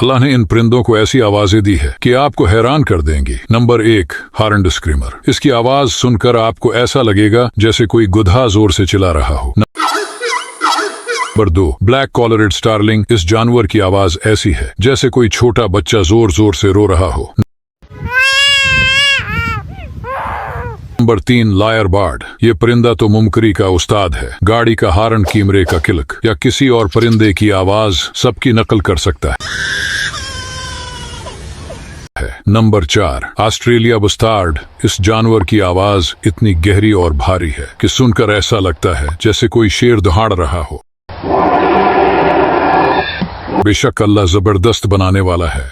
अल्लाह ने इन परिंदों को ऐसी आवाजें दी है कि आपको हैरान कर देंगी। Number 1, horn screamer. इसकी आवाज सुनकर आपको ऐसा लगेगा जैसे कोई गुधा जोर से चिल्ला रहा हो। Number 2, black collared starling. इस जानवर की आवाज ऐसी है जैसे कोई छोटा बच्चा जोर जोर से रो रहा हो। Number 3, lyrebird. ये परिंदा तो मुमकरी का उस्ताद है। गाड़ी का हॉर्न, कीमरे का किलक या किसी और परिंदे की आवाज सबकी नकल कर सकता है। Number 4, Australia bustard. इस जानवर की आवाज इतनी गहरी और भारी है कि सुनकर ऐसा लगता है जैसे कोई शेर दहाड़ रहा हो। बेशक अल्लाह जबरदस्त बनाने वाला है।